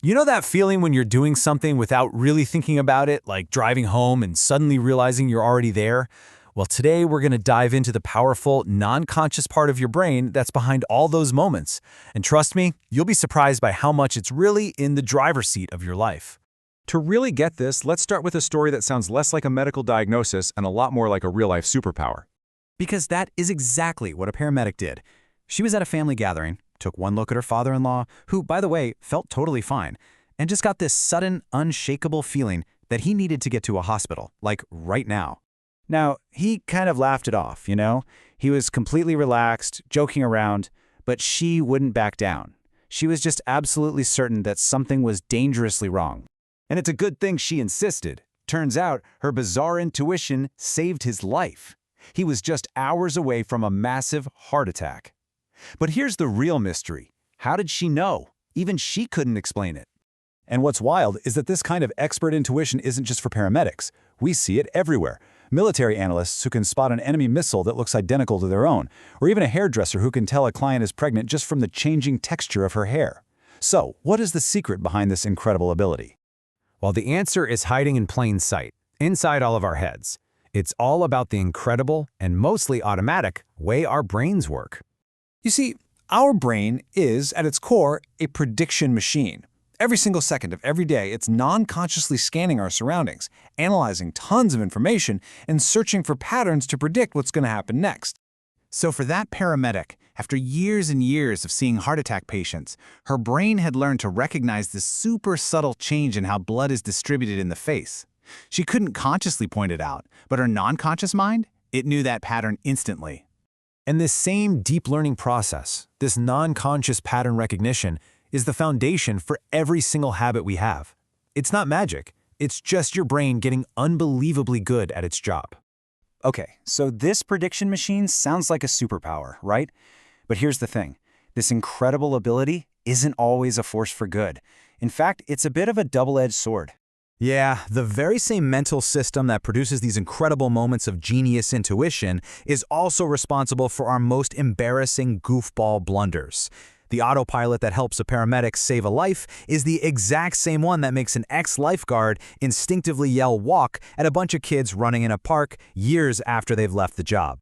You know that feeling when you're doing something without really thinking about it, like driving home and suddenly realizing you're already there? Well, today we're going to dive into the powerful, non-conscious part of your brain that's behind all those moments. And trust me, you'll be surprised by how much it's really in the driver's seat of your life. To really get this, let's start with a story that sounds less like a medical diagnosis and a lot more like a real-life superpower. Because that is exactly what a paramedic did. She was at a family gathering, took one look at her father-in-law, who, by the way, felt totally fine, and just got this sudden, unshakable feeling that he needed to get to a hospital, like right now. Now, he kind of laughed it off, you know? He was completely relaxed, joking around, but she wouldn't back down. She was just absolutely certain that something was dangerously wrong. And it's a good thing she insisted. Turns out, her bizarre intuition saved his life. He was just hours away from a massive heart attack. But here's the real mystery. How did she know? Even she couldn't explain it. And what's wild is that this kind of expert intuition isn't just for paramedics. We see it everywhere. Military analysts who can spot an enemy missile that looks identical to their own, or even a hairdresser who can tell a client is pregnant just from the changing texture of her hair. So, what is the secret behind this incredible ability? Well, the answer is hiding in plain sight, inside all of our heads. It's all about the incredible and mostly automatic way our brains work. You see, our brain is, at its core, a prediction machine. Every single second of every day, it's non-consciously scanning our surroundings, analyzing tons of information, and searching for patterns to predict what's going to happen next. So for that paramedic, after years and years of seeing heart attack patients, her brain had learned to recognize this super subtle change in how blood is distributed in the face. She couldn't consciously point it out, but her non-conscious mind, it knew that pattern instantly. And this same deep learning process, this non-conscious pattern recognition, is the foundation for every single habit we have. It's not magic. It's just your brain getting unbelievably good at its job. Okay, so this prediction machine sounds like a superpower, right? But here's the thing. This incredible ability isn't always a force for good. In fact, it's a bit of a double-edged sword. Yeah, the very same mental system that produces these incredible moments of genius intuition is also responsible for our most embarrassing goofball blunders. The autopilot that helps a paramedic save a life is the exact same one that makes an ex-lifeguard instinctively yell "walk" at a bunch of kids running in a park years after they've left the job.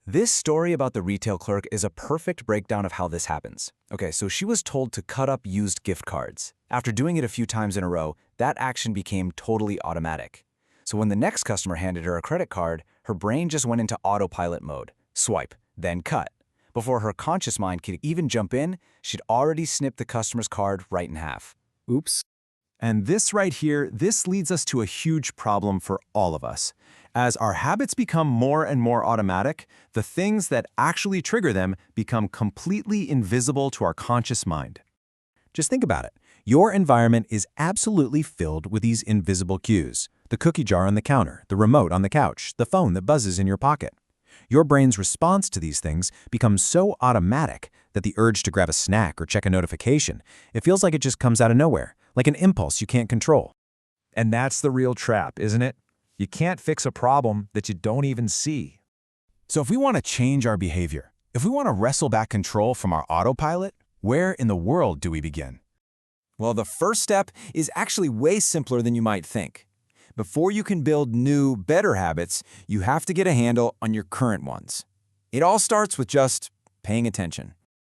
This story about the retail clerk is a perfect breakdown of how this happens. Okay, so she was told to cut up used gift cards. After doing it a few times in a row, that action became totally automatic. So when the next customer handed her a credit card, her brain just went into autopilot mode. Swipe, then cut. Before her conscious mind could even jump in, she'd already snipped the customer's card right in half. Oops. And this right here, this leads us to a huge problem for all of us. As our habits become more and more automatic, the things that actually trigger them become completely invisible to our conscious mind. Just think about it. Your environment is absolutely filled with these invisible cues. The cookie jar on the counter, the remote on the couch, the phone that buzzes in your pocket. Your brain's response to these things becomes so automatic that the urge to grab a snack or check a notification, it feels like it just comes out of nowhere, like an impulse you can't control. And that's the real trap, isn't it? You can't fix a problem that you don't even see. So if we want to change our behavior, if we want to wrestle back control from our autopilot, where in the world do we begin? Well, the first step is actually way simpler than you might think. Before you can build new, better habits, you have to get a handle on your current ones. It all starts with just paying attention.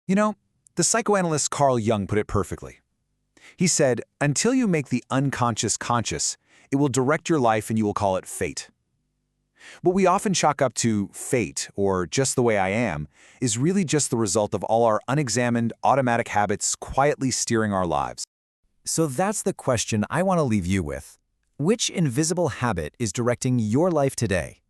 You know, the psychoanalyst Carl Jung put it perfectly. He said, until you make the unconscious conscious, it will direct your life and you will call it fate. What we often chalk up to fate, or just the way I am, is really just the result of all our unexamined, automatic habits quietly steering our lives. So that's the question I want to leave you with. Which invisible habit is directing your life today?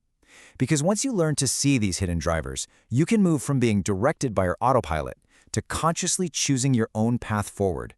Because once you learn to see these hidden drivers, you can move from being directed by your autopilot to consciously choosing your own path forward.